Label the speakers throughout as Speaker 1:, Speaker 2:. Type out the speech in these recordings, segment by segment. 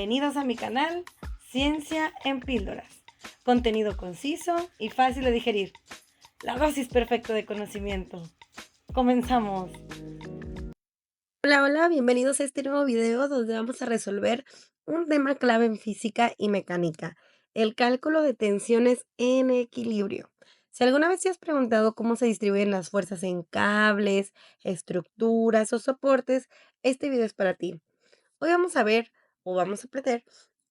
Speaker 1: Bienvenidos a mi canal Ciencia en Píldoras. Contenido conciso y fácil de digerir. La dosis perfecta de conocimiento. Comenzamos.
Speaker 2: Hola, bienvenidos a este nuevo video donde vamos a resolver un tema clave en física y mecánica, el cálculo de tensiones en equilibrio. Si alguna vez te has preguntado cómo se distribuyen las fuerzas en cables, estructuras o soportes, este video es para ti. Hoy vamos a ver o vamos a aprender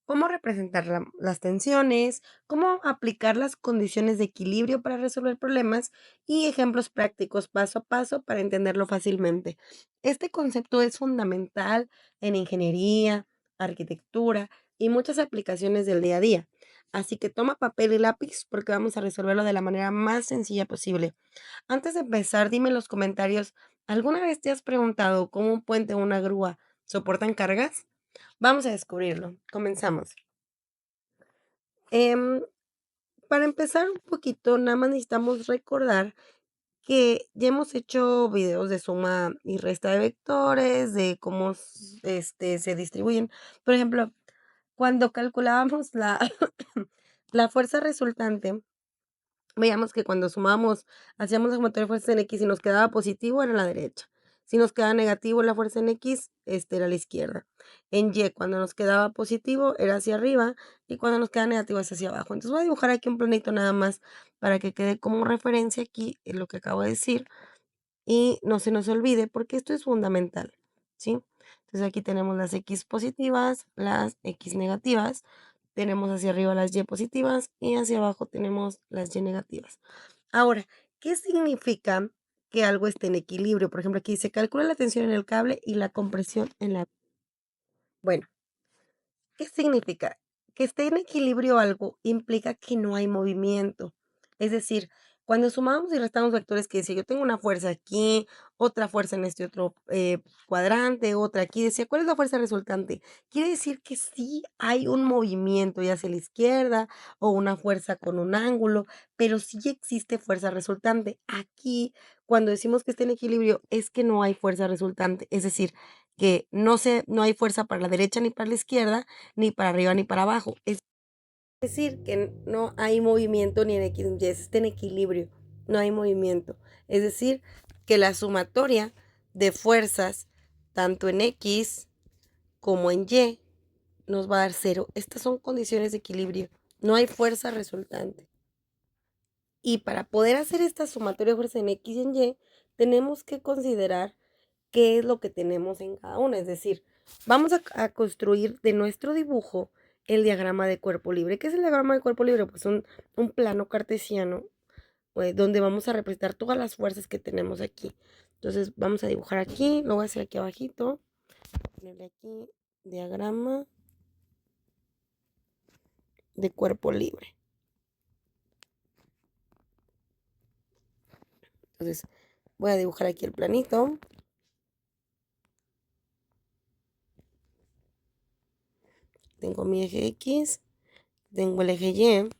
Speaker 2: cómo representar las tensiones, cómo aplicar las condiciones de equilibrio para resolver problemas y ejemplos prácticos paso a paso para entenderlo fácilmente. Este concepto es fundamental en ingeniería, arquitectura y muchas aplicaciones del día a día. Así que toma papel y lápiz porque vamos a resolverlo de la manera más sencilla posible. Antes de empezar, dime en los comentarios, ¿alguna vez te has preguntado cómo un puente o una grúa soportan cargas? Vamos a descubrirlo. Comenzamos. Em, para empezar un poquito, nada más necesitamos recordar que ya hemos hecho videos de suma y resta de vectores, de cómo se distribuyen. Por ejemplo, cuando calculábamos la fuerza resultante, veíamos que cuando sumamos, hacíamos la sumatoria de fuerzas en X y nos quedaba positivo, era la derecha. Si nos quedaba negativo la fuerza en X, era la izquierda. En Y, cuando nos quedaba positivo, era hacia arriba, y cuando nos queda negativo es hacia abajo. Entonces voy a dibujar aquí un planito nada más para que quede como referencia aquí en lo que acabo de decir y no se nos olvide porque esto es fundamental, ¿sí? Entonces aquí tenemos las X positivas, las X negativas, tenemos hacia arriba las Y positivas y hacia abajo tenemos las Y negativas. Ahora, ¿qué significa que algo esté en equilibrio? Por ejemplo, aquí dice, calcula la tensión en el cable y la compresión en la... Bueno, ¿qué significa? Que esté en equilibrio algo implica que no hay movimiento. Es decir, cuando sumamos y restamos vectores que decía, yo tengo una fuerza aquí, otra fuerza en este otro cuadrante, otra aquí, decía, ¿cuál es la fuerza resultante? Quiere decir que sí hay un movimiento, ya sea a la izquierda o una fuerza con un ángulo, pero sí existe fuerza resultante. Aquí, cuando decimos que está en equilibrio, es que no hay fuerza resultante. Es decir, que no hay fuerza para la derecha ni para la izquierda, ni para arriba ni para abajo. Es decir, que no hay movimiento ni en X ni Y, está en equilibrio, no hay movimiento. Es decir, que la sumatoria de fuerzas, tanto en X como en Y, nos va a dar cero. Estas son condiciones de equilibrio, no hay fuerza resultante. Y para poder hacer esta sumatoria de fuerzas en X y en Y, tenemos que considerar qué es lo que tenemos en cada una. Es decir, vamos a construir de nuestro dibujo el diagrama de cuerpo libre. ¿Qué es el diagrama de cuerpo libre? Pues un plano cartesiano donde vamos a representar todas las fuerzas que tenemos aquí. Entonces vamos a dibujar aquí, lo voy a hacer aquí abajito, ponerle aquí diagrama de cuerpo libre. Entonces voy a dibujar aquí el planito. Tengo mi eje X, tengo el eje Y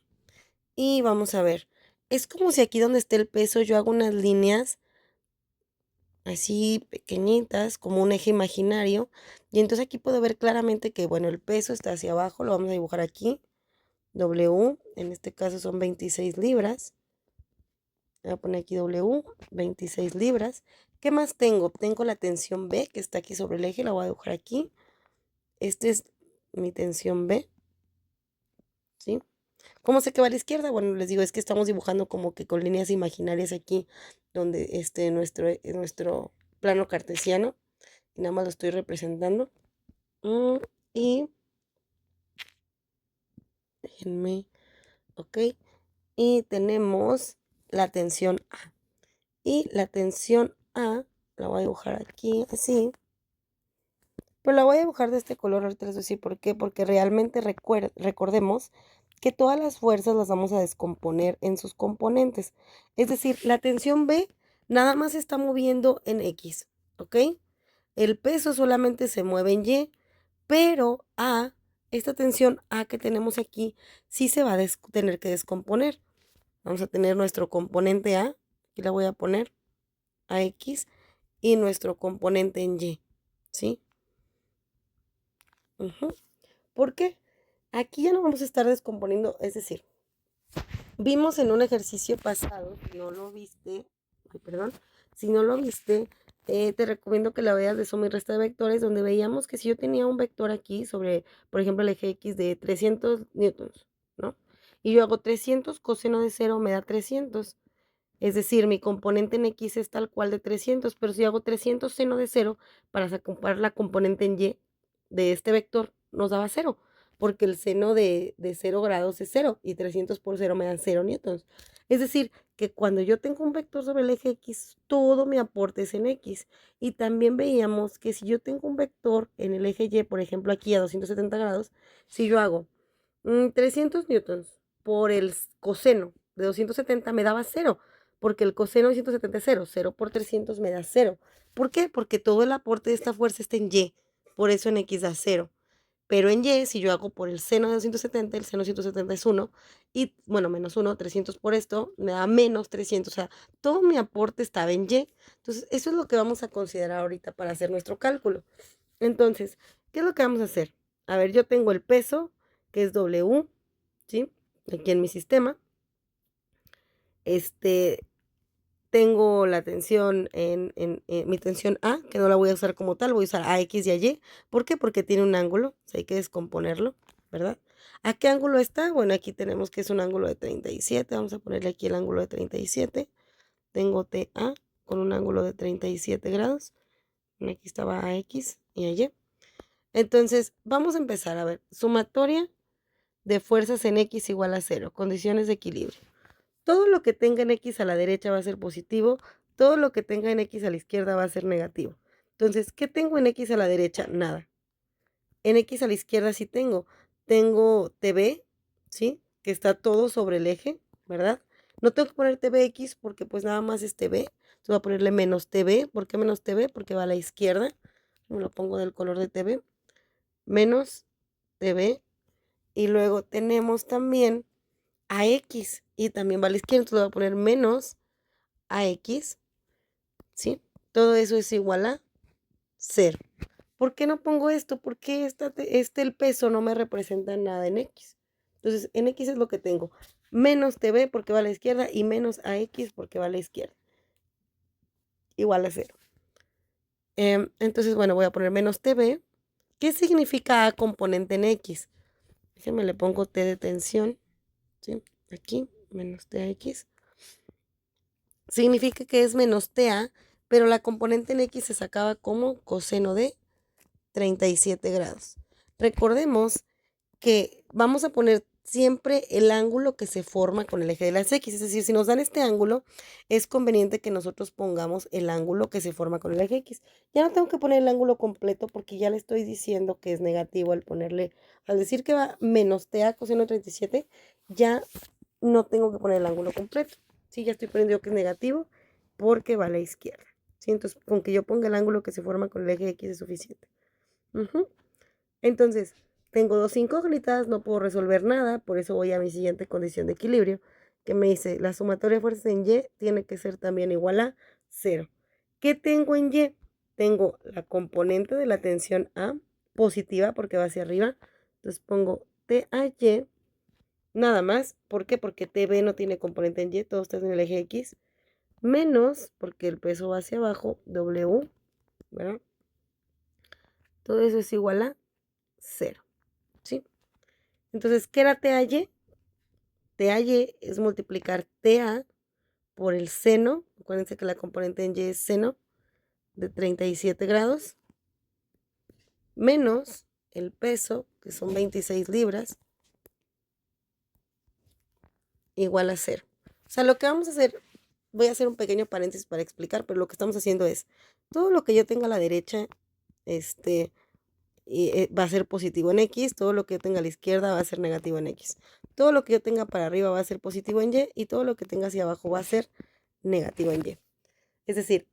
Speaker 2: y vamos a ver. Es como si aquí donde esté el peso yo hago unas líneas así pequeñitas, como un eje imaginario. Y entonces aquí puedo ver claramente que, bueno, el peso está hacia abajo, lo vamos a dibujar aquí. W, en este caso son 26 libras. Voy a poner aquí W, 26 libras. ¿Qué más tengo? Tengo la tensión B, que está aquí sobre el eje, la voy a dibujar aquí. Esta es mi tensión B, ¿sí? ¿Cómo sé que va a la izquierda? Bueno, les digo, es que estamos dibujando como que con líneas imaginarias aquí, donde nuestro plano cartesiano. Y nada más lo estoy representando. Y déjenme, ok. Y tenemos la tensión A. Y la tensión A la voy a dibujar aquí así. Pero la voy a dibujar de este color, ahorita les voy a decir por qué. Porque realmente recordemos que todas las fuerzas las vamos a descomponer en sus componentes. Es decir, la tensión B nada más se está moviendo en X, ¿ok? El peso solamente se mueve en Y, pero A, esta tensión A que tenemos aquí, sí se va a tener que descomponer. Vamos a tener nuestro componente A, aquí la voy a poner, AX, y nuestro componente en Y, ¿sí? ¿Por qué? Aquí ya no vamos a estar descomponiendo, es decir, vimos en un ejercicio pasado, si no lo viste, ay, perdón, si no lo viste, te recomiendo que la veas de suma y resta de vectores, donde veíamos que si yo tenía un vector aquí sobre, por ejemplo, el eje X de 300 newtons, ¿no? Y yo hago 300 coseno de 0 me da 300. Es decir, mi componente en X es tal cual de 300, pero si hago 300 seno de 0 para sacar la componente en Y de este vector, nos daba 0, porque el seno de 0 grados es 0 y 300 por 0 me dan 0 newtons. Es decir, que cuando yo tengo un vector sobre el eje X, todo mi aporte es en X. Y también veíamos que si yo tengo un vector en el eje Y, por ejemplo aquí a 270 grados, si yo hago 300 newtons por el coseno de 270 me daba 0, porque el coseno de 170 es 0, 0 por 300 me da 0. ¿Por qué? Porque todo el aporte de esta fuerza está en Y, por eso en X da 0. Pero en Y, si yo hago por el seno de 270, el seno de 170 es 1, y bueno, menos 1, 300 por esto, me da menos 300, o sea, todo mi aporte estaba en Y. Entonces, eso es lo que vamos a considerar ahorita para hacer nuestro cálculo. Entonces, ¿qué es lo que vamos a hacer? A ver, yo tengo el peso, que es W, ¿sí? Aquí en mi sistema. Tengo la tensión en mi tensión A, que no la voy a usar como tal, voy a usar AX y AY. ¿Por qué? Porque tiene un ángulo, o sea, hay que descomponerlo, ¿verdad? ¿A qué ángulo está? Bueno, aquí tenemos que es un ángulo de 37, vamos a ponerle aquí el ángulo de 37. Tengo TA con un ángulo de 37 grados. Aquí estaba AX y AY. Entonces, vamos a empezar a ver, sumatoria de fuerzas en X igual a 0, condiciones de equilibrio. Todo lo que tenga en X a la derecha va a ser positivo, todo lo que tenga en X a la izquierda va a ser negativo. Entonces, ¿qué tengo en X a la derecha? Nada. En X a la izquierda sí tengo TB, ¿sí? Que está todo sobre el eje, ¿verdad? No tengo que poner TBX porque pues nada más es TB. Entonces voy a ponerle menos TB. ¿Por qué menos TB? Porque va a la izquierda. Me lo pongo del color de TB. Menos TB. Y luego tenemos también AX y también va a la izquierda, entonces voy a poner menos AX, ¿sí? Todo eso es igual a 0. ¿Por qué no pongo esto? Porque el peso no me representa nada en X. Entonces, en X es lo que tengo. Menos TB porque va a la izquierda y menos AX porque va a la izquierda. Igual a 0. Entonces, bueno, voy a poner menos TB. ¿Qué significa A componente en X? Déjenme le pongo T de tensión, ¿sí? Aquí, menos TX. Significa que es menos TA, pero la componente en X se sacaba como coseno de 37 grados. Recordemos que vamos a poner siempre el ángulo que se forma con el eje de las X. Es decir, si nos dan este ángulo, es conveniente que nosotros pongamos el ángulo que se forma con el eje X. Ya no tengo que poner el ángulo completo porque ya le estoy diciendo que es negativo al decir que va menos TA coseno de 37, ya no tengo que poner el ángulo completo. Sí, ya estoy poniendo que es negativo porque va a la izquierda. ¿Sí? Entonces, con que yo ponga el ángulo que se forma con el eje X es suficiente. Entonces, tengo dos incógnitas, no puedo resolver nada, por eso voy a mi siguiente condición de equilibrio, que me dice, la sumatoria de fuerzas en Y tiene que ser también igual a 0. ¿Qué tengo en Y? Tengo la componente de la tensión A positiva porque va hacia arriba, entonces pongo TAY nada más. ¿Por qué? Porque TB no tiene componente en Y, todo está en el eje X, menos, porque el peso va hacia abajo, W, ¿verdad? Todo eso es igual a 0, ¿sí? Entonces, ¿qué era TAY? TAY es multiplicar TA por el seno, acuérdense que la componente en Y es seno, de 37 grados, menos el peso, que son 26 libras, igual a 0. O sea, lo que vamos a hacer, voy a hacer un pequeño paréntesis para explicar, pero lo que estamos haciendo es, todo lo que yo tenga a la derecha, va a ser positivo en X, todo lo que yo tenga a la izquierda va a ser negativo en X. Todo lo que yo tenga para arriba va a ser positivo en Y y todo lo que tenga hacia abajo va a ser negativo en Y. Es decir,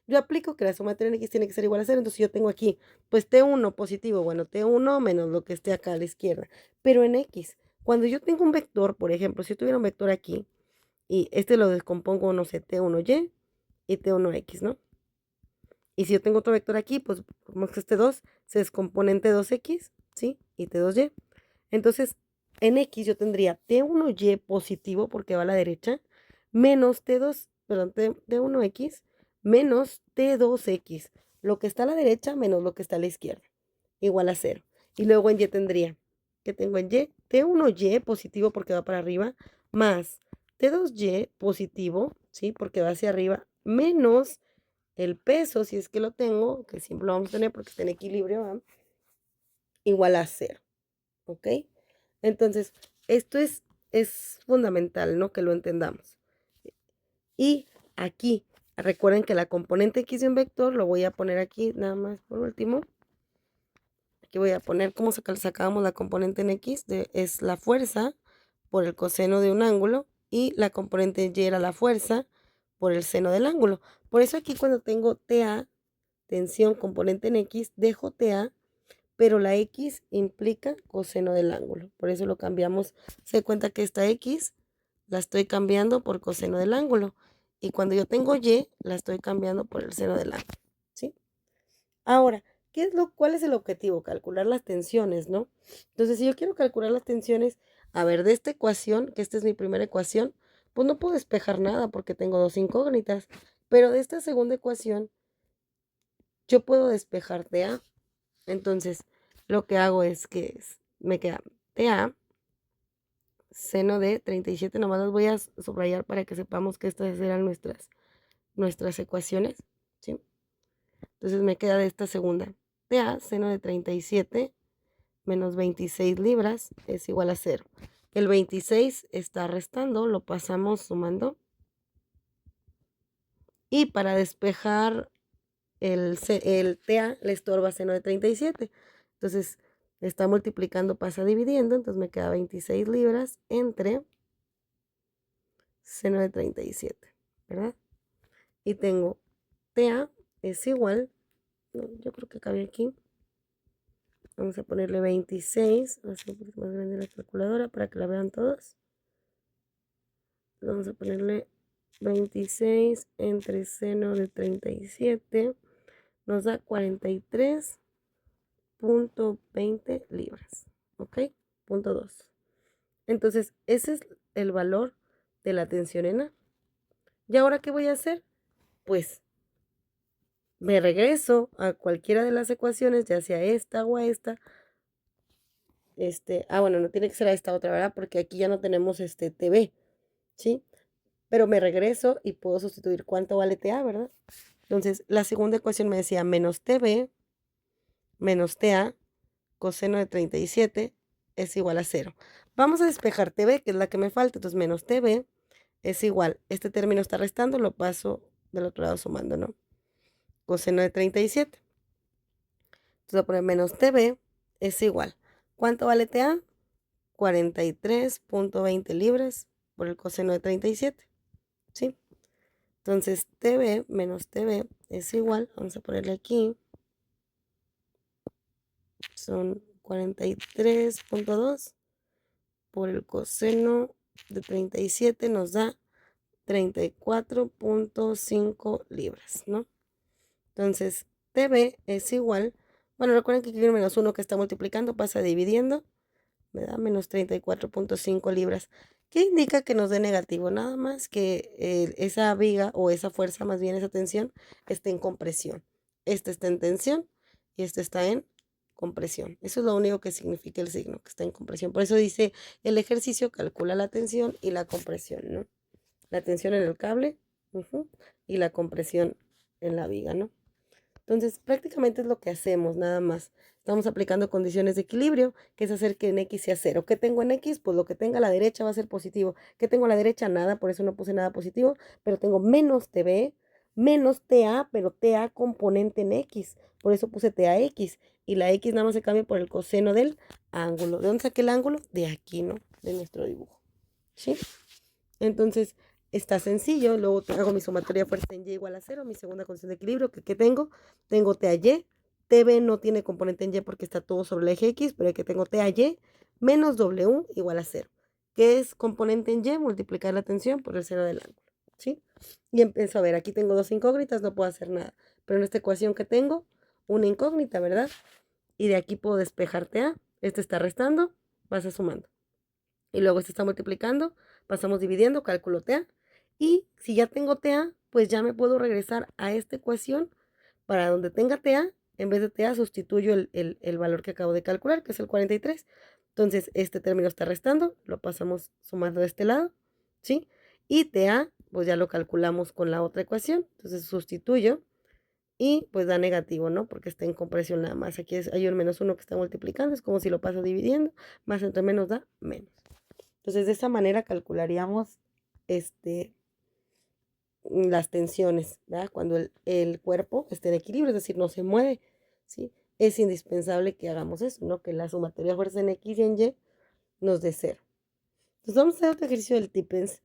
Speaker 2: yo aplico que la sumatoria en X tiene que ser igual a 0, entonces yo tengo aquí, pues T1 positivo, bueno, T1 menos lo que esté acá a la izquierda. Pero en X, cuando yo tengo un vector, por ejemplo, si yo tuviera un vector aquí, y lo descompongo, no sé, T1Y y T1X, ¿no? Y si yo tengo otro vector aquí, pues como que este 2 se descompone en T2X, ¿sí? y T2Y. Entonces, en X yo tendría T1Y positivo porque va a la derecha, menos T1X menos T2X. Lo que está a la derecha menos lo que está a la izquierda, igual a 0. Y luego en Y tendría, que tengo en Y, T1Y positivo porque va para arriba, más T2Y positivo, ¿sí? Porque va hacia arriba, menos el peso, si es que lo tengo, que siempre lo vamos a tener porque está en equilibrio, ¿va? Igual a 0, ¿ok? Entonces, esto es fundamental, ¿no? Que lo entendamos. Y aquí, recuerden que la componente X de un vector, lo voy a poner aquí nada más por último. Aquí voy a poner cómo sacábamos la componente en X, es la fuerza por el coseno de un ángulo, y la componente Y era la fuerza por el seno del ángulo. Por eso aquí cuando tengo TA, tensión, componente en X, dejo TA, pero la X implica coseno del ángulo. Por eso lo cambiamos. Se da cuenta que esta X la estoy cambiando por coseno del ángulo. Y cuando yo tengo Y, la estoy cambiando por el seno del ángulo. ¿Sí? Ahora, ¿cuál es el objetivo? Calcular las tensiones, ¿no? Entonces, si yo quiero calcular las tensiones, a ver, de esta ecuación, que esta es mi primera ecuación, pues no puedo despejar nada porque tengo dos incógnitas. Pero de esta segunda ecuación, yo puedo despejar TA. Entonces, lo que hago es que me queda TA, seno de 37, nomás las voy a subrayar para que sepamos que estas eran nuestras ecuaciones, ¿sí? Entonces me queda de esta segunda, TA, seno de 37 menos 26 libras es igual a 0. El 26 está restando, lo pasamos sumando. Y para despejar el TA le estorba seno de 37. Entonces está multiplicando, pasa dividiendo, entonces me queda 26 libras entre seno de 37, ¿verdad? Y tengo TA es igual, no, yo creo que cabe aquí. Vamos a ponerle 26, va a ser un poquito más grande la calculadora para que la vean todos. Vamos a ponerle 26 entre seno de 37, nos da 43.20 libras, ¿ok? Punto 2. Entonces, ese es el valor de la tensión en A. ¿Y ahora qué voy a hacer? Pues me regreso a cualquiera de las ecuaciones, ya sea esta o a esta. Bueno, no tiene que ser a esta otra, ¿verdad? Porque aquí ya no tenemos TB, ¿sí? Pero me regreso y puedo sustituir cuánto vale TA, ¿verdad? Entonces, la segunda ecuación me decía menos TB menos TA coseno de 37 es igual a 0. Vamos a despejar TB, que es la que me falta. Entonces, menos TB es igual. Este término está restando, lo paso del otro lado sumando, ¿no? Coseno de 37. Entonces, voy a poner menos TB es igual. ¿Cuánto vale TA? 43.20 libras por el coseno de 37. ¿Sí? Entonces, TB menos TB es igual. Vamos a ponerle aquí. Son 43.2 por el coseno de 37 nos da 34.5 libras, ¿no? Entonces, TB es igual, bueno, recuerden que aquí el menos 1 que está multiplicando pasa dividiendo, me da menos 34.5 libras. ¿Qué indica que nos dé negativo? Nada más que esa viga o esa fuerza, más bien esa tensión, esté en compresión. Esta está en tensión y esta está en compresión. Eso es lo único que significa el signo, que está en compresión. Por eso dice, el ejercicio calcula la tensión y la compresión, ¿no? La tensión en el cable y la compresión en la viga, ¿no? Entonces, prácticamente es lo que hacemos, nada más. Estamos aplicando condiciones de equilibrio, que es hacer que en X sea 0. ¿Qué tengo en X? Pues lo que tenga a la derecha va a ser positivo. ¿Qué tengo a la derecha? Nada, por eso no puse nada positivo, pero tengo menos TB, menos TA, pero TA componente en X. Por eso puse TAX. Y la X nada más se cambia por el coseno del ángulo. ¿De dónde saqué el ángulo? De aquí, ¿no? De nuestro dibujo. ¿Sí? Entonces, está sencillo. Luego hago mi sumatoria fuerza en Y igual a 0. Mi segunda condición de equilibrio, ¿qué tengo? Tengo TAY. TB no tiene componente en Y porque está todo sobre el eje X, pero que tengo TAY menos W igual a 0. ¿Qué es componente en Y? Multiplicar la tensión por el seno del ángulo. ¿Sí? Y empiezo a ver, aquí tengo dos incógnitas, no puedo hacer nada. Pero en esta ecuación que tengo, una incógnita, ¿verdad? Y de aquí puedo despejar TA. Este está restando, pasa sumando. Y luego este está multiplicando, pasamos dividiendo, cálculo TA. Y si ya tengo TA, pues ya me puedo regresar a esta ecuación para donde tenga TA. En vez de TA sustituyo el valor que acabo de calcular, que es el 43. Entonces este término está restando, lo pasamos sumando de este lado, ¿sí? Y TA, pues ya lo calculamos con la otra ecuación. Entonces sustituyo y pues da negativo, ¿no? Porque está en compresión nada más. Aquí hay un menos 1 que está multiplicando, es como si lo paso dividiendo, más entre menos da menos. Entonces de esa manera calcularíamos las tensiones, ¿verdad? Cuando el cuerpo esté en equilibrio, es decir, no se mueve, ¿sí? Es indispensable que hagamos eso, ¿no? Que la sumatoria de fuerzas en X y en Y nos dé 0. Entonces vamos a hacer otro ejercicio del Tipens.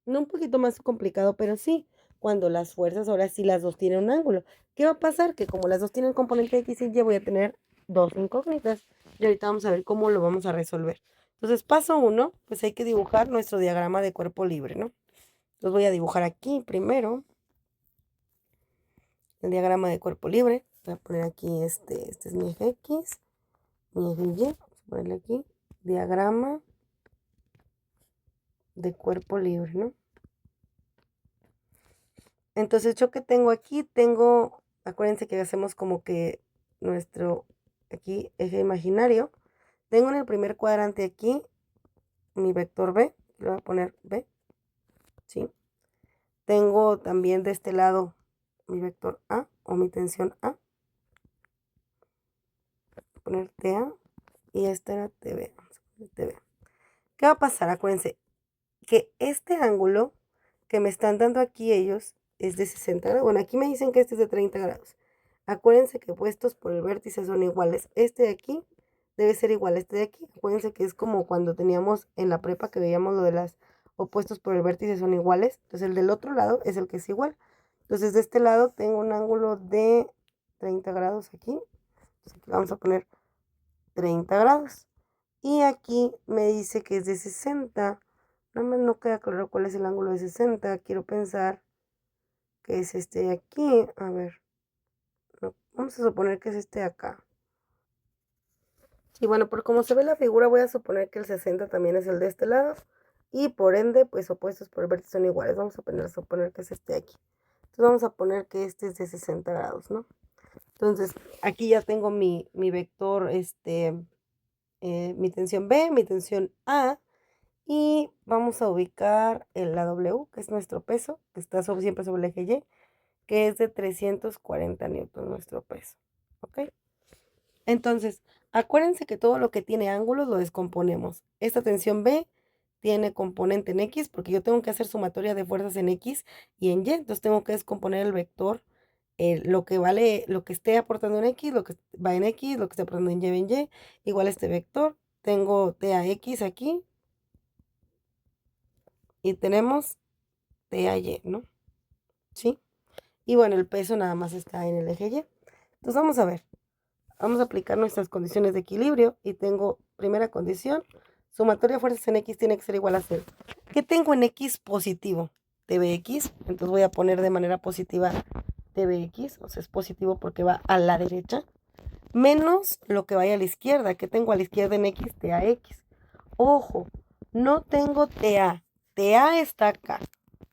Speaker 2: No un poquito más complicado, pero sí, cuando las fuerzas ahora sí las dos tienen un ángulo. ¿Qué va a pasar? Que como las dos tienen componente X y Y, voy a tener dos incógnitas. Y ahorita vamos a ver cómo lo vamos a resolver. Entonces, paso 1, pues hay que dibujar nuestro diagrama de cuerpo libre, ¿no? Entonces voy a dibujar aquí primero el diagrama de cuerpo libre. Voy a poner aquí este es mi eje X, mi eje Y. Vamos a ponerle aquí diagrama de cuerpo libre, ¿no? Entonces yo que tengo aquí, acuérdense que hacemos como que nuestro aquí eje imaginario. Tengo en el primer cuadrante aquí mi vector B, le voy a poner B, ¿sí? Tengo también de este lado mi vector A o mi tensión A. Voy a poner TA y esta era TB. Vamos a poner TB. ¿Qué va a pasar? Acuérdense que este ángulo que me están dando aquí ellos es de 60 grados. Bueno, aquí me dicen que este es de 30 grados. Acuérdense que puestos por el vértice son iguales. Este de aquí debe ser igual a este de aquí. Acuérdense que es como cuando teníamos en la prepa que veíamos lo de las opuestos por el vértice son iguales. Entonces el del otro lado es el que es igual. Entonces de este lado tengo un ángulo de 30 grados aquí. Entonces aquí vamos a poner 30 grados. Y aquí me dice que es de 60. Nada más no queda claro cuál es el ángulo de 60. Quiero pensar que es este de aquí. A ver. No, vamos a suponer que es este de acá. Y bueno, por como se ve la figura, voy a suponer que el 60 también es el de este lado. Y por ende, pues opuestos por el vértice son iguales. Vamos a suponer que es este de aquí. Entonces vamos a poner que este es de 60 grados, ¿no? Entonces, aquí ya tengo mi vector, mi tensión B, mi tensión A. Y vamos a ubicar la W, que es nuestro peso, que está siempre sobre el eje Y, que es de 340 newtons nuestro peso. ¿Ok? Entonces, acuérdense que todo lo que tiene ángulos lo descomponemos. Esta tensión B tiene componente en X, porque yo tengo que hacer sumatoria de fuerzas en X y en Y. Entonces tengo que descomponer el vector, lo que vale, lo que esté aportando en X, lo que va en X, lo que esté aportando en Y, igual a este vector. Tengo TAX aquí. Y tenemos TAY, ¿no? ¿Sí? Y bueno, el peso nada más está en el eje Y. Entonces vamos a ver. Vamos a aplicar nuestras condiciones de equilibrio. Y tengo primera condición. Sumatoria de fuerzas en X tiene que ser igual a 0. ¿Qué tengo en X positivo? TBX. Entonces voy a poner de manera positiva TBX. O sea, es positivo porque va a la derecha. Menos lo que vaya a la izquierda. ¿Qué tengo a la izquierda en X? TAX. Ojo, no tengo TA. TA está acá.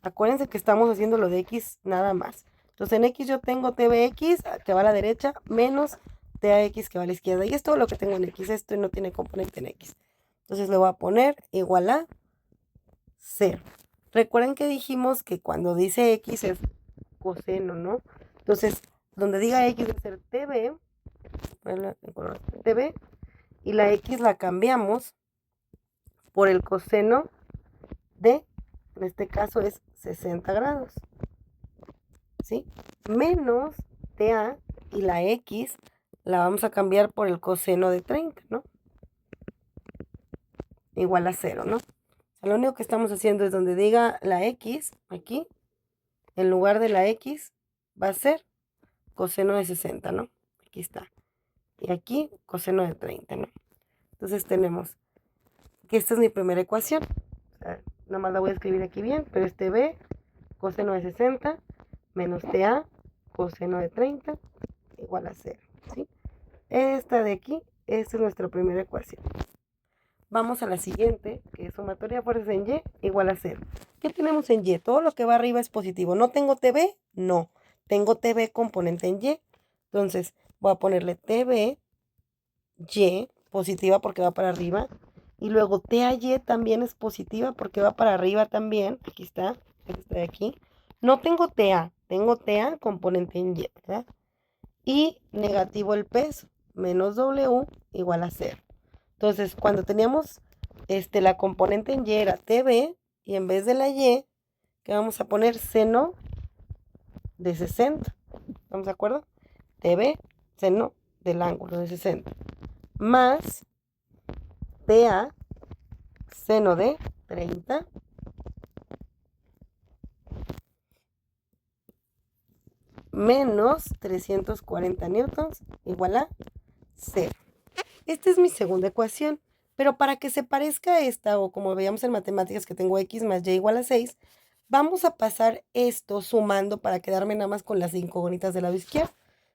Speaker 2: Acuérdense que estamos haciendo lo de X nada más. Entonces en X yo tengo TBX que va a la derecha menos TAX que va a la izquierda. Y es todo lo que tengo en X. Esto no tiene componente en X. Entonces le voy a poner igual a 0. Recuerden que dijimos que cuando dice X es coseno, ¿no? Entonces donde diga X debe ser TB. TB. Y la X la cambiamos por el coseno de, en este caso es 60 grados, ¿sí? Menos TA y la X la vamos a cambiar por el coseno de 30, ¿no? Igual a 0, ¿no? O sea, lo único que estamos haciendo es donde diga la X, aquí, en lugar de la X, va a ser coseno de 60, ¿no? Aquí está. Y aquí, coseno de 30, ¿no? Entonces tenemos que esta es mi primera ecuación. O sea, nada más la voy a escribir aquí bien, pero este B, coseno de 60, menos TA, coseno de 30, igual a 0, ¿sí? Esta de aquí esta es nuestra primera ecuación. Vamos a la siguiente, que es sumatoria de fuerzas en Y igual a 0. ¿Qué tenemos en Y? Todo lo que va arriba es positivo. ¿No tengo TB? No. Tengo TB componente en Y. Entonces voy a ponerle TB, Y, positiva porque va para arriba. Y luego TAY también es positiva porque va para arriba también. Aquí está, esta de aquí. No tengo TA, tengo TA componente en Y, ¿verdad? Y negativo el peso, menos W igual a 0. Entonces, cuando teníamos la componente en Y era TB, y en vez de la Y, que vamos a poner seno de 60. ¿Estamos de acuerdo? TB, seno del ángulo de 60. Más TA, seno de 30. Menos 340 newtons igual a 0. Esta es mi segunda ecuación, pero para que se parezca a esta, o como veíamos en matemáticas que tengo x más y igual a 6, vamos a pasar esto sumando para quedarme nada más con las incógnitas del lado izquierdo.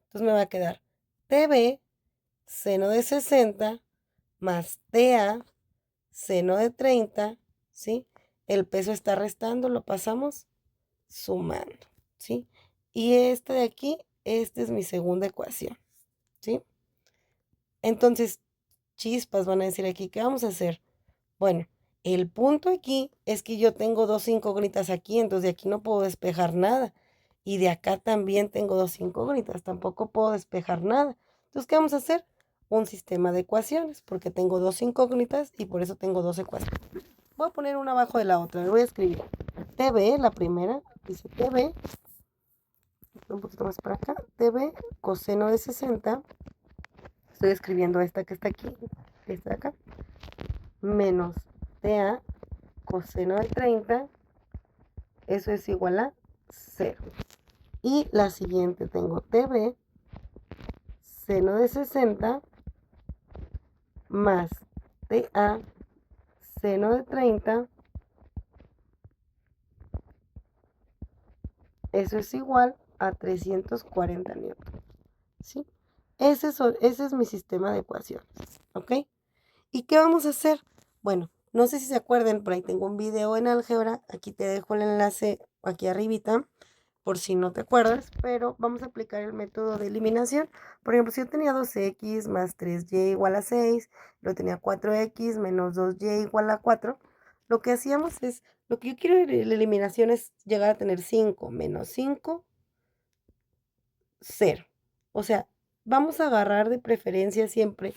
Speaker 2: Entonces me va a quedar TB, seno de 60, más TA, seno de 30, ¿sí? El peso está restando, lo pasamos sumando, ¿sí? Y esta de aquí, esta es mi segunda ecuación, ¿sí? Entonces, chispas van a decir aquí, ¿qué vamos a hacer? Bueno, el punto aquí es que yo tengo dos incógnitas aquí, entonces de aquí no puedo despejar nada. Y de acá también tengo dos incógnitas, tampoco puedo despejar nada. Entonces, ¿qué vamos a hacer? Un sistema de ecuaciones, porque tengo dos incógnitas y por eso tengo dos ecuaciones. Voy a poner una abajo de la otra, le voy a escribir TB, la primera, dice TB, un poquito más para acá, TB coseno de 60, estoy escribiendo esta que está aquí, esta de acá, menos TA coseno de 30, eso es igual a 0. Y la siguiente tengo TB seno de 60 más TA seno de 30, eso es igual a 340 newtons, ¿sí? Ese es mi sistema de ecuaciones, ¿ok? ¿Y qué vamos a hacer? Bueno, no sé si se acuerdan, por ahí tengo un video en álgebra, aquí te dejo el enlace aquí arribita, por si no te acuerdas, pero vamos a aplicar el método de eliminación. Por ejemplo, si yo tenía 2x más 3y igual a 6, lo tenía 4x menos 2y igual a 4, lo que hacíamos es, lo que yo quiero de la eliminación es llegar a tener 5 menos 5, 0. O sea, vamos a agarrar de preferencia siempre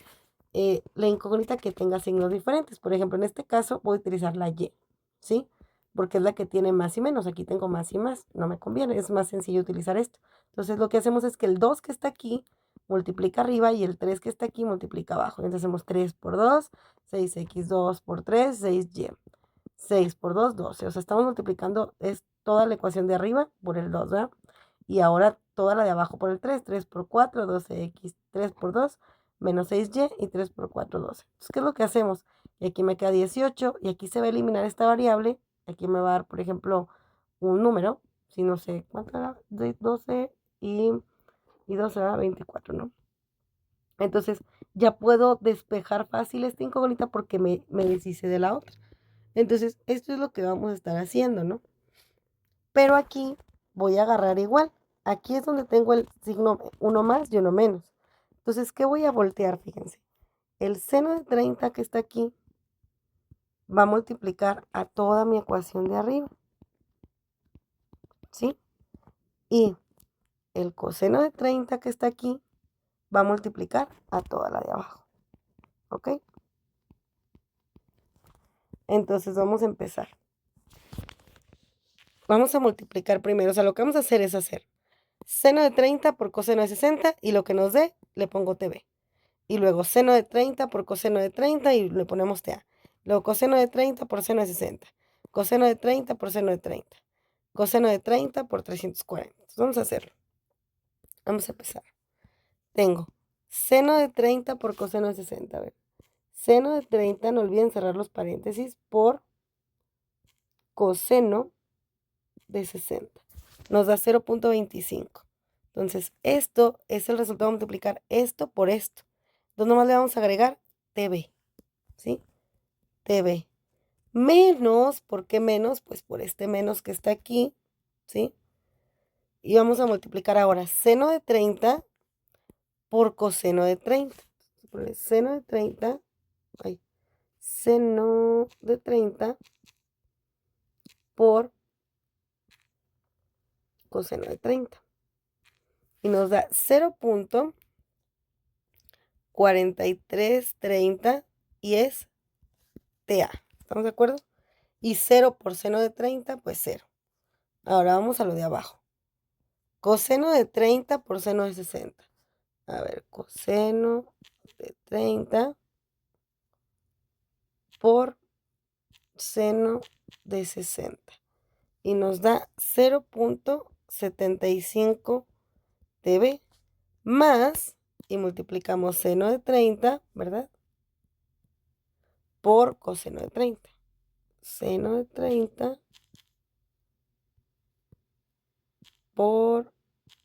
Speaker 2: la incógnita que tenga signos diferentes. Por ejemplo, en este caso voy a utilizar la Y, ¿sí? Porque es la que tiene más y menos. Aquí tengo más y más. No me conviene. Es más sencillo utilizar esto. Entonces lo que hacemos es que el 2 que está aquí multiplica arriba y el 3 que está aquí multiplica abajo. Entonces hacemos 3 por 2, 6x2 por 3, 6y. 6 por 2, 12. O sea, estamos multiplicando es toda la ecuación de arriba por el 2, ¿verdad? Y ahora toda la de abajo por el 3, 3 por 4, 12x, 3 por 2, menos 6y y 3 por 4, 12. Entonces, ¿qué es lo que hacemos? Y aquí me queda 18 y aquí se va a eliminar esta variable. Aquí me va a dar, por ejemplo, un número, si no sé cuánto era, 12 y 12 era 24, ¿no? Entonces, ya puedo despejar fácil esta incógnita porque me deshice de la otra. Entonces, esto es lo que vamos a estar haciendo, ¿no? Pero aquí voy a agarrar igual. Aquí es donde tengo el signo uno más y uno menos. Entonces, ¿qué voy a voltear? Fíjense. El seno de 30 que está aquí va a multiplicar a toda mi ecuación de arriba, ¿sí? Y el coseno de 30 que está aquí va a multiplicar a toda la de abajo, ¿ok? Entonces vamos a empezar. Vamos a multiplicar primero, o sea, lo que vamos a hacer es hacer seno de 30 por coseno de 60 y lo que nos dé le pongo TB. Y luego seno de 30 por coseno de 30 y le ponemos TA. Luego coseno de 30 por seno de 60. Coseno de 30 por seno de 30. Coseno de 30 por 340. Entonces vamos a hacerlo. Vamos a empezar. Tengo seno de 30 por coseno de 60. A ver. Seno de 30, no olviden cerrar los paréntesis, por coseno de 60. Nos da 0.25. Entonces, esto es el resultado de multiplicar esto por esto. Entonces nomás le vamos a agregar TV, ¿sí? TV. Menos, ¿por qué menos? Pues por este menos que está aquí, ¿sí? Y vamos a multiplicar ahora seno de 30 por coseno de 30. Seno de 30, ay, seno de 30 por coseno de 30. Y nos da 0.4330 y es TA. ¿Estamos de acuerdo? Y 0 por seno de 30, pues 0. Ahora vamos a lo de abajo. Coseno de 30 por seno de 60. A ver, coseno de 30 por seno de 60. Y nos da 0.75 TV más, y multiplicamos seno de 30, ¿verdad? Por coseno de 30. Seno de 30 por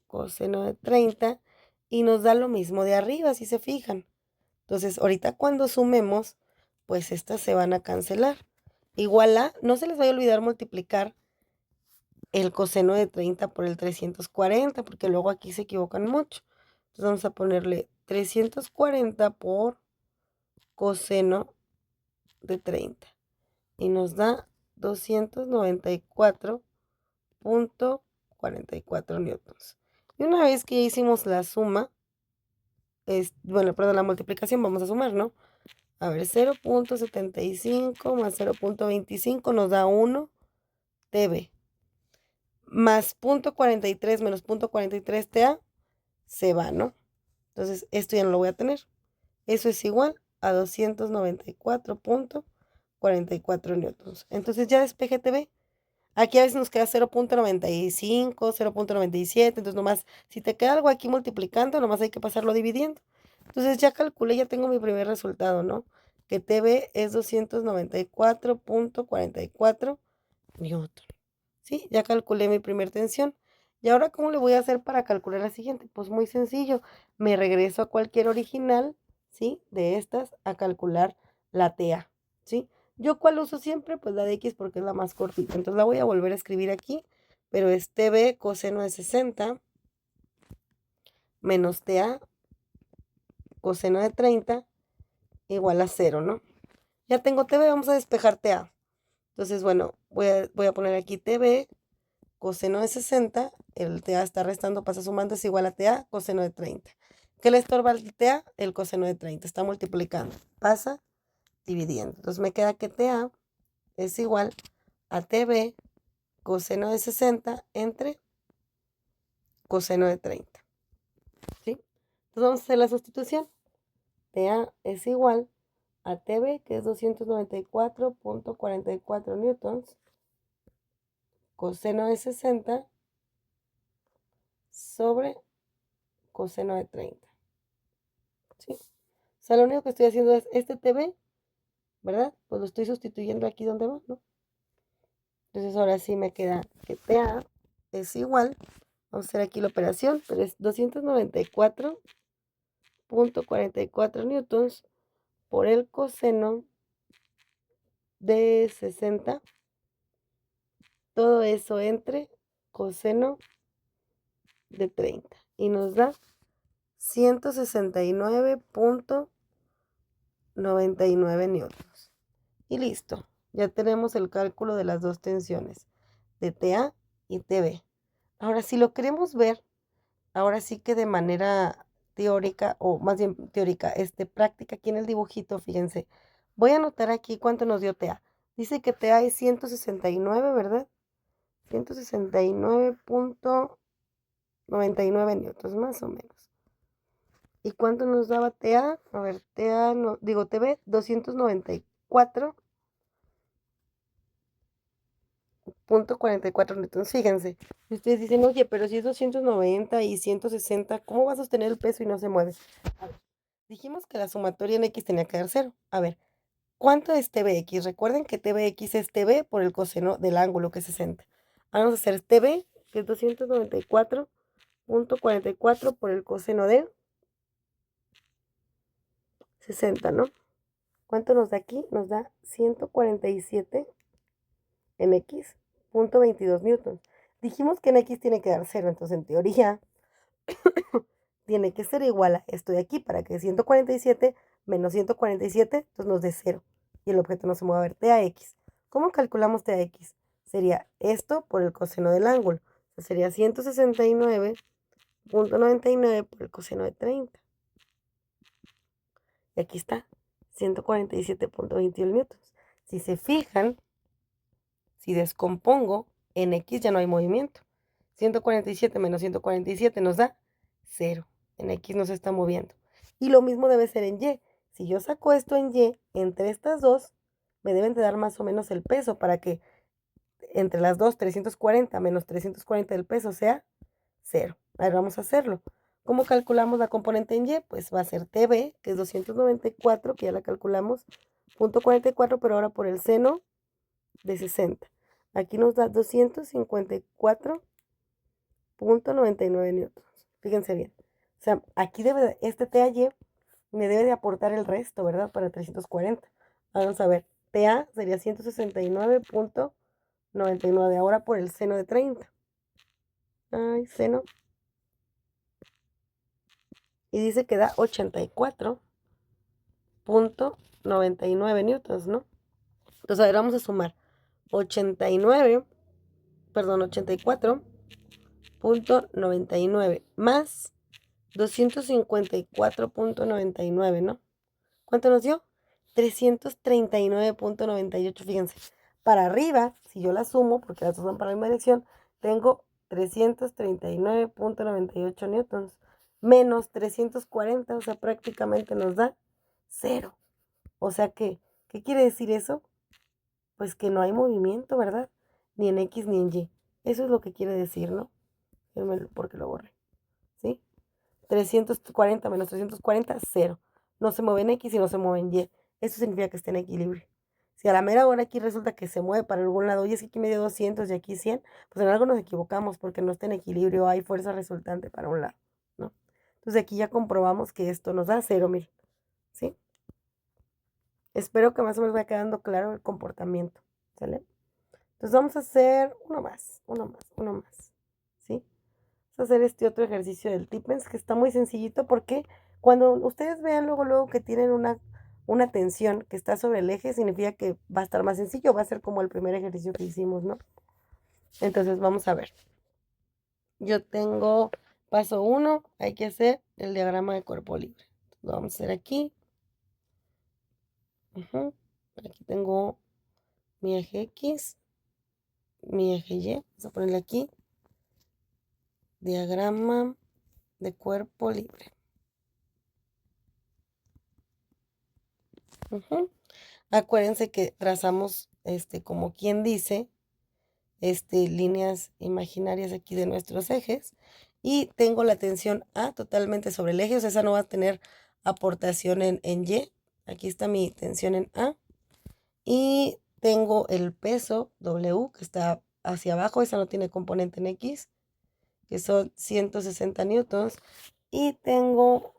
Speaker 2: coseno de 30 y nos da lo mismo de arriba, si se fijan. Entonces, ahorita cuando sumemos, pues estas se van a cancelar. Igual a, no se les vaya a olvidar multiplicar el coseno de 30 por el 340, porque luego aquí se equivocan mucho. Entonces vamos a ponerle 340 por coseno de 30 y nos da 294.44 newtons. Y una vez que ya hicimos la suma, bueno, perdón, la multiplicación, vamos a sumar, ¿no? A ver, 0.75 más 0.25 nos da 1 TV. Más 0.43 menos 0.43 TA se va, ¿no? Entonces, esto ya no lo voy a tener. Eso es igual a 294.44 newtons. Entonces, ya despeje TV. Aquí a veces nos queda 0.95, 0.97. Entonces, nomás, si te queda algo aquí multiplicando, nomás hay que pasarlo dividiendo. Entonces, ya calculé, ya tengo mi primer resultado, ¿no? Que TV es 294.44 newton. ¿Sí? Ya calculé mi primer tensión. ¿Y ahora cómo le voy a hacer para calcular la siguiente? Pues muy sencillo. Me regreso a cualquier original, ¿sí? De estas a calcular la TA, ¿sí? ¿Yo cuál uso siempre? Pues la de X porque es la más cortita. Entonces la voy a volver a escribir aquí, pero es TV coseno de 60 menos TA coseno de 30 igual a 0, ¿no? Ya tengo TV, vamos a despejar TA. Entonces, bueno, voy a poner aquí TV coseno de 60, el TA está restando, pasa sumando, es igual a TA coseno de 30. ¿Qué le estorba al TA? El coseno de 30, está multiplicando, pasa dividiendo. Entonces me queda que TA es igual a TV coseno de 60 entre coseno de 30. ¿Sí? Entonces vamos a hacer la sustitución. TA es igual a TV, que es 294.44 newtons, coseno de 60 sobre coseno de 30. ¿Sí? O sea, lo único que estoy haciendo es este TV, ¿verdad? Pues lo estoy sustituyendo aquí donde va, ¿no? Entonces ahora sí me queda que TA es igual, vamos a hacer aquí la operación, pero es 294.44 newtons por el coseno de 60, todo eso entre coseno de 30 y nos da 169.99 newtons. Y listo, ya tenemos el cálculo de las dos tensiones, de TA y TV. Ahora, si lo queremos ver, ahora sí que de manera teórica, o más bien teórica, práctica aquí en el dibujito, fíjense. Voy a anotar aquí cuánto nos dio TA. Dice que TA es 169, ¿verdad? 169.99 newtons, más o menos. ¿Y cuánto nos daba TA? A ver, TA, no, digo TV, 294.44 newtons. Fíjense, ustedes dicen, oye, pero si es 290 y 160, ¿cómo va a sostener el peso y no se mueve? A ver, dijimos que la sumatoria en X tenía que dar 0. A ver, ¿cuánto es TBX? Recuerden que TBX es TV por el coseno del ángulo que es 60. Vamos a hacer TV, que es 294.44 por el coseno de 60, ¿no? ¿Cuánto nos da aquí? Nos da 147 en X, punto 22 newtons. Dijimos que en X tiene que dar 0, entonces en teoría tiene que ser igual a esto de aquí para que 147 menos 147, entonces nos dé 0. Y el objeto no se mueve a ver, TAX. ¿Cómo calculamos TAX? Sería esto por el coseno del ángulo. O sea, sería 169.99 por el coseno de 30. Y aquí está, 147.21 newtons. Si se fijan, si descompongo, en X ya no hay movimiento. 147 menos 147 nos da 0. En X no se está moviendo. Y lo mismo debe ser en Y. Si yo saco esto en Y, entre estas dos, me deben de dar más o menos el peso para que entre las dos, 340 menos 340 del peso sea 0. A ver, vamos a hacerlo. ¿Cómo calculamos la componente en Y? Pues va a ser TB, que es 294, que ya la calculamos, punto 44, pero ahora por el seno de 60. Aquí nos da 254.99 newtons. Fíjense bien. O sea, aquí este TAY me debe de aportar el resto, ¿verdad? Para 340. Vamos a ver. TA sería 169.99. Ahora por el seno de 30. Ay, seno. Y dice que da 84.99 newtons, ¿no? Entonces, a ver, vamos a sumar. 84.99 más 254.99, ¿no? ¿Cuánto nos dio? 339.98, fíjense. Para arriba, si yo la sumo, porque las dos son para la misma dirección, tengo 339.98 newtons menos 340, o sea, prácticamente nos da 0. O sea que, ¿qué quiere decir eso? Pues que no hay movimiento, ¿verdad? Ni en X ni en Y. Eso es lo que quiere decir, ¿no? Porque lo borré, ¿sí? 340 menos 340, 0. No se mueve en X y no se mueve en Y. Eso significa que está en equilibrio. Si a la mera hora aquí resulta que se mueve para algún lado, y es que aquí me dio 200 y aquí 100, pues en algo nos equivocamos porque no está en equilibrio, hay fuerza resultante para un lado, ¿no? Entonces aquí ya comprobamos que esto nos da 0, miren, ¿sí? Espero que más o menos vaya quedando claro el comportamiento, ¿sale? Entonces vamos a hacer uno más, ¿sí? Vamos a hacer este otro ejercicio del Tipens, que está muy sencillito porque cuando ustedes vean luego que tienen una tensión que está sobre el eje, significa que va a estar más sencillo, va a ser como el primer ejercicio que hicimos, ¿no? Entonces vamos a ver. Yo tengo paso 1, hay que hacer el diagrama de cuerpo libre. Lo vamos a hacer aquí. Aquí tengo mi eje X, mi eje Y, vamos a ponerle aquí, diagrama de cuerpo libre. Acuérdense que trazamos, como quien dice, líneas imaginarias aquí de nuestros ejes, y tengo la tensión A totalmente sobre el eje, o sea, esa no va a tener aportación en Y. Aquí está mi tensión en A, y tengo el peso W que está hacia abajo, esa no tiene componente en X, que son 160 newtons, y tengo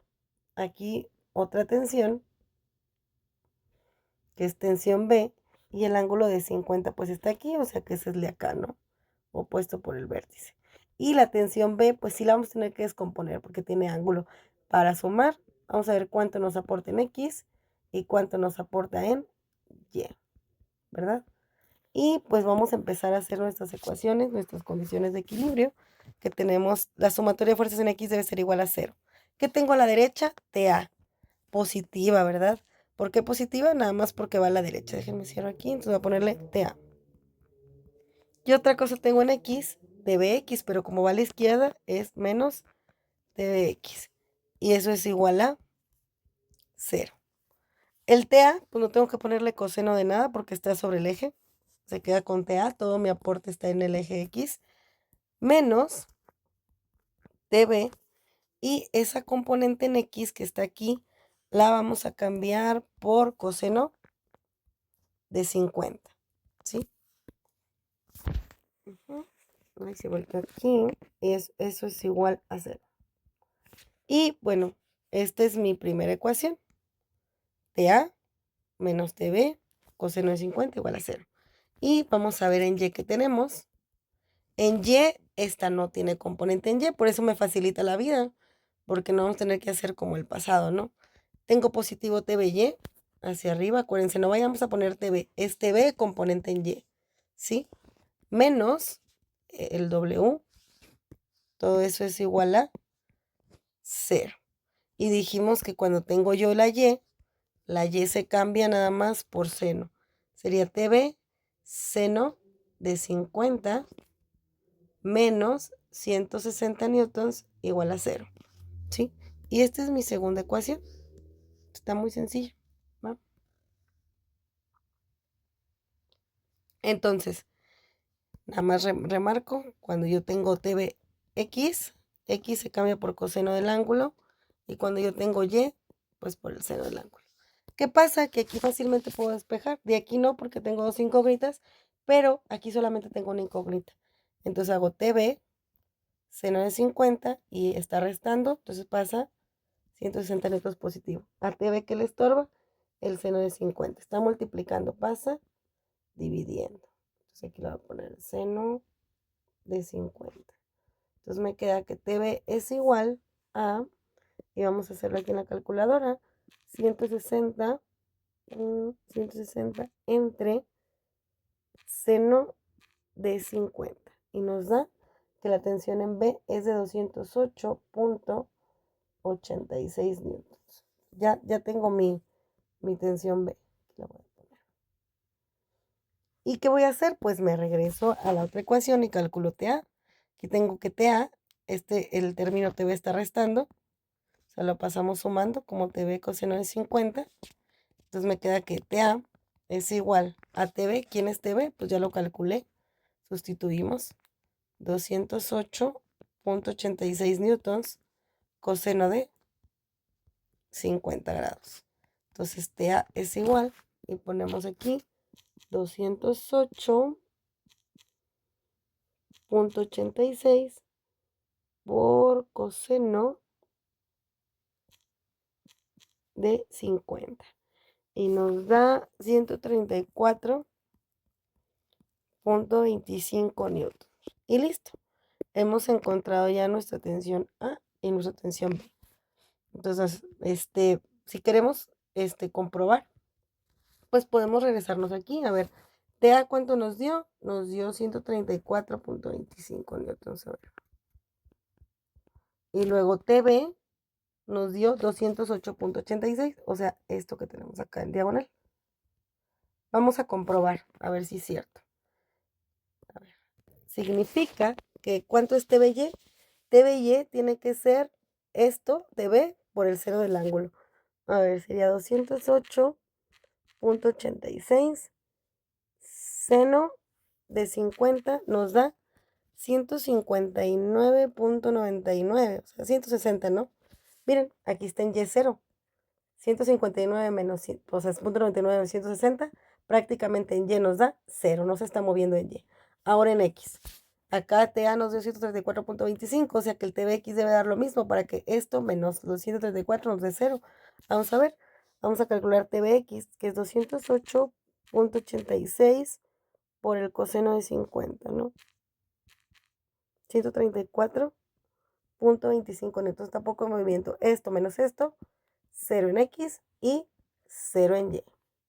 Speaker 2: aquí otra tensión, que es tensión B, y el ángulo de 50 pues está aquí, o sea que ese es el de acá, ¿no? Opuesto por el vértice. Y la tensión B, pues sí la vamos a tener que descomponer porque tiene ángulo. Para sumar, vamos a ver cuánto nos aporta en X y cuánto nos aporta en Y, ¿verdad? Y pues vamos a empezar a hacer nuestras ecuaciones, nuestras condiciones de equilibrio, que tenemos, la sumatoria de fuerzas en X debe ser igual a 0. ¿Qué tengo a la derecha? TA, positiva, ¿verdad? ¿Por qué positiva? Nada más porque va a la derecha. Déjenme cierro aquí, entonces voy a ponerle TA. Y otra cosa tengo en X, dBx, pero como va a la izquierda es menos dBx. Y eso es igual a 0. El TA, pues no tengo que ponerle coseno de nada porque está sobre el eje. Se queda con TA, todo mi aporte está en el eje X. Menos dB. Y esa componente en X que está aquí, la vamos a cambiar por coseno de 50. ¿Sí? Ahí se vuelve aquí. Eso es igual a 0. Y bueno, esta es mi primera ecuación. TA menos TB coseno de 50 igual a 0. Y vamos a ver en Y que tenemos. En Y, esta no tiene componente en Y, por eso me facilita la vida, porque no vamos a tener que hacer como el pasado, ¿no? Tengo positivo TBY hacia arriba, acuérdense, no vayamos a poner TB, es TB componente en Y, ¿sí? Menos el W, todo eso es igual a 0. Y dijimos que cuando tengo yo la Y se cambia nada más por seno. Sería TB seno de 50 menos 160 newtons igual a 0, ¿sí? Y esta es mi segunda ecuación. Está muy sencilla, ¿va? Entonces, nada más remarco, cuando yo tengo TBX, X se cambia por coseno del ángulo, y cuando yo tengo Y, pues por el seno del ángulo. ¿Qué pasa? Que aquí fácilmente puedo despejar. De aquí no, porque tengo dos incógnitas, pero aquí solamente tengo una incógnita. Entonces hago TB, seno de 50, y está restando, entonces pasa 160 newtons positivo. A TB que le estorba, el seno de 50. Está multiplicando, pasa dividiendo. Entonces aquí le voy a poner el seno de 50. Entonces me queda que TB es igual a, y vamos a hacerlo aquí en la calculadora, 160 entre seno de 50. Y nos da que la tensión en B es de 208.86 newtons. Ya tengo mi tensión B. La voy a poner. ¿Y qué voy a hacer? Pues me regreso a la otra ecuación y calculo TA. Aquí tengo que TA, el término TB está restando. O sea, lo pasamos sumando como TB coseno de 50. Entonces me queda que TA es igual a TB. ¿Quién es TB? Pues ya lo calculé. Sustituimos. 208.86 newtons coseno de 50 grados. Entonces TA es igual, y ponemos aquí 208.86 por coseno de 50. Y nos da 134.25 newtons. Y listo. Hemos encontrado ya nuestra tensión A y nuestra tensión B. Entonces, si queremos comprobar, pues podemos regresarnos aquí. A ver, TA ¿cuánto nos dio? Nos dio 134.25 newtons. A ver. Y luego TB nos dio 208.86, o sea, esto que tenemos acá en diagonal. Vamos a comprobar, a ver si es cierto. A ver. Significa que ¿cuánto es TBY? TBY tiene que ser esto, TB, por el seno del ángulo. A ver, sería 208.86. Seno de 50 nos da 159.99, o sea, 160, ¿no? Miren, aquí está en Y0. 159 menos, o sea, 0.99 de 160, prácticamente en Y nos da 0, no se está moviendo en Y. Ahora en X. Acá TA nos dio 134.25, o sea que el TBX debe dar lo mismo para que esto menos los 134 nos dé 0. Vamos a ver, vamos a calcular TBX, que es 208.86 por el coseno de 50, ¿no? 134.25 newtons, está poco movimiento. Esto menos esto, 0 en X y 0 en Y.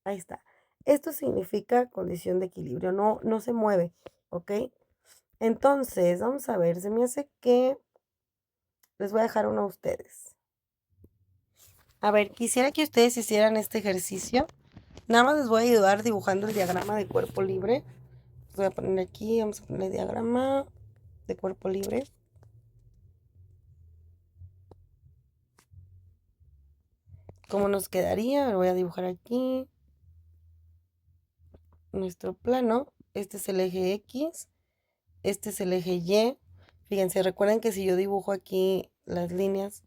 Speaker 2: Ahí está. Esto significa condición de equilibrio, no se mueve, ¿ok? Entonces, vamos a ver, se me hace que les voy a dejar uno a ustedes. A ver, quisiera que ustedes hicieran este ejercicio. Nada más les voy a ayudar dibujando el diagrama de cuerpo libre. Les voy a poner aquí, vamos a poner el diagrama de cuerpo libre. ¿Cómo nos quedaría? Lo voy a dibujar aquí. Nuestro plano. Este es el eje X. Este es el eje Y. Fíjense, recuerden que si yo dibujo aquí las líneas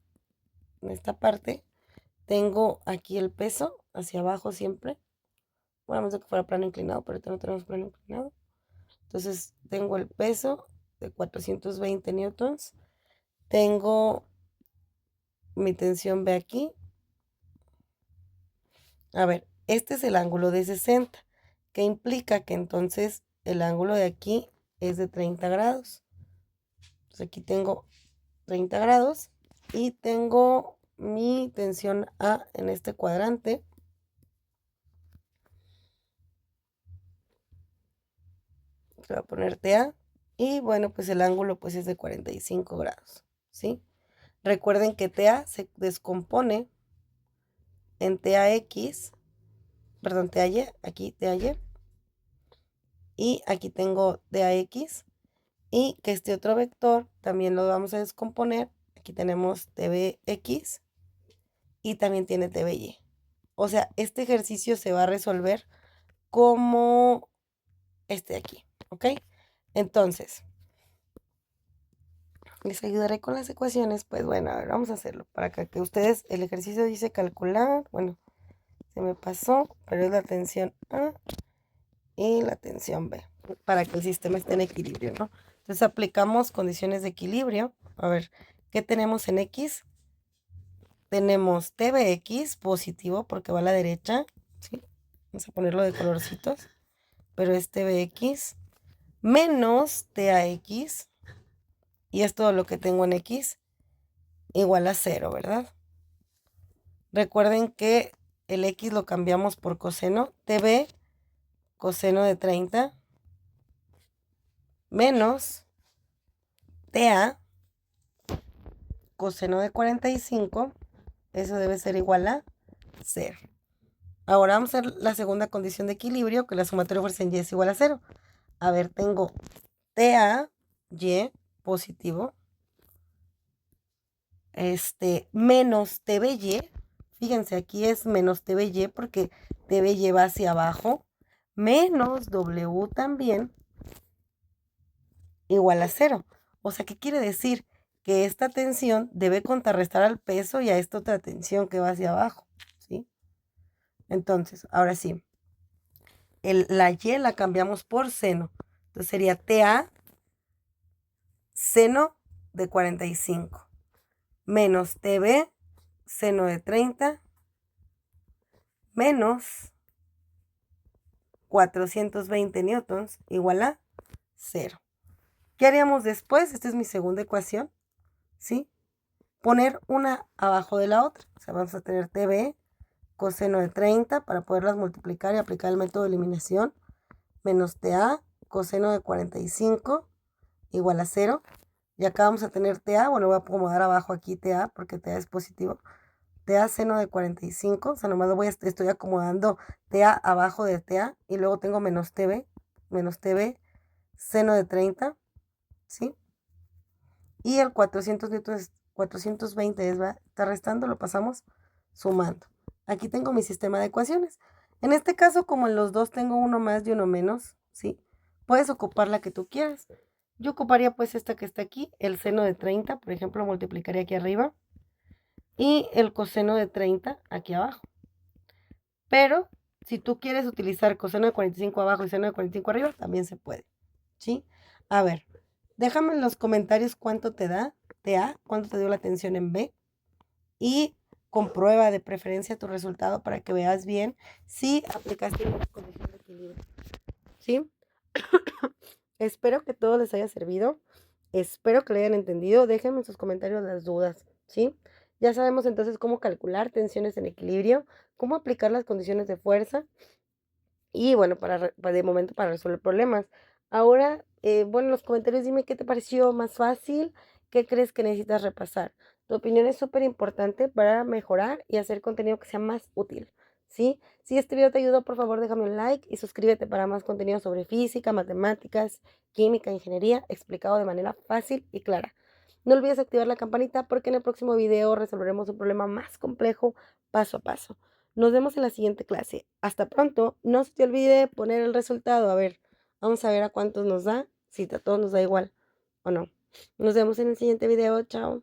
Speaker 2: en esta parte, tengo aquí el peso hacia abajo siempre. Bueno, a menos que fuera plano inclinado, pero ahorita no tenemos plano inclinado. Entonces tengo el peso de 420 newtons. Tengo mi tensión B aquí. A ver, este es el ángulo de 60, que implica que entonces el ángulo de aquí es de 30 grados. Entonces aquí tengo 30 grados y tengo mi tensión A en este cuadrante. Se va a poner TA y bueno, pues el ángulo pues es de 45 grados, ¿sí? Recuerden que TA se descompone en TAX, perdón, TAY, aquí TAY, y aquí tengo TAX, y que este otro vector también lo vamos a descomponer. Aquí tenemos TBX y también tiene TBY. O sea, este ejercicio se va a resolver como este de aquí, ¿ok? Entonces, les ayudaré con las ecuaciones. Pues bueno, a ver, vamos a hacerlo para que ustedes, el ejercicio dice calcular, bueno, se me pasó, pero es la tensión A y la tensión B, para que el sistema esté en equilibrio, ¿no? Entonces aplicamos condiciones de equilibrio. A ver, ¿qué tenemos en X? Tenemos TBX positivo porque va a la derecha, ¿sí? Vamos a ponerlo de colorcitos, pero es TBX menos TAX, y es todo lo que tengo en X, igual a 0, ¿verdad? Recuerden que el X lo cambiamos por coseno, TB, coseno de 30, menos TA, coseno de 45, eso debe ser igual a 0. Ahora vamos a hacer la segunda condición de equilibrio, que la sumatoria de fuerza en Y es igual a 0. A ver, tengo TA, Y, positivo, menos TBY. Fíjense, aquí es menos TBY porque TBY va hacia abajo, menos W también, igual a 0. O sea, ¿qué quiere decir? Que esta tensión debe contrarrestar al peso y a esta otra tensión que va hacia abajo, ¿sí? Entonces, ahora sí, la Y la cambiamos por seno. Entonces sería TA seno de 45 menos TB seno de 30 menos 420 newtons igual a 0. ¿Qué haríamos después? Esta es mi segunda ecuación, ¿sí? Poner una abajo de la otra. O sea, vamos a tener TB coseno de 30 para poderlas multiplicar y aplicar el método de eliminación, menos TA coseno de 45 igual a 0. Y acá vamos a tener TA, bueno, voy a acomodar abajo aquí TA porque TA es positivo. TA seno de 45, o sea, nomás estoy acomodando TA abajo de TA y luego tengo menos TB seno de 30, ¿sí? Y el 400 newtons, 420 está restando, lo pasamos sumando. Aquí tengo mi sistema de ecuaciones. En este caso, como en los dos tengo uno más y uno menos, ¿sí? Puedes ocupar la que tú quieras. Yo ocuparía pues esta que está aquí, el seno de 30, por ejemplo, multiplicaría aquí arriba, y el coseno de 30 aquí abajo. Pero si tú quieres utilizar coseno de 45 abajo y seno de 45 arriba, también se puede, ¿sí? A ver, déjame en los comentarios cuánto te da TA, cuánto te dio la tensión en B, y comprueba de preferencia tu resultado para que veas bien si aplicaste la condición de equilibrio, ¿sí? Espero que todo les haya servido. Espero que lo hayan entendido. Déjenme en sus comentarios las dudas, ¿sí? Ya sabemos entonces cómo calcular tensiones en equilibrio, cómo aplicar las condiciones de fuerza y bueno, de momento para resolver problemas. Ahora, bueno, en los comentarios dime qué te pareció más fácil, qué crees que necesitas repasar. Tu opinión es súper importante para mejorar y hacer contenido que sea más útil, ¿sí? Si este video te ayudó, por favor déjame un like y suscríbete para más contenido sobre física, matemáticas, química, ingeniería, explicado de manera fácil y clara. No olvides activar la campanita porque en el próximo video resolveremos un problema más complejo paso a paso. Nos vemos en la siguiente clase. Hasta pronto. No se te olvide poner el resultado. A ver, vamos a ver a cuántos nos da. Si a todos nos da igual o no. Nos vemos en el siguiente video. Chao.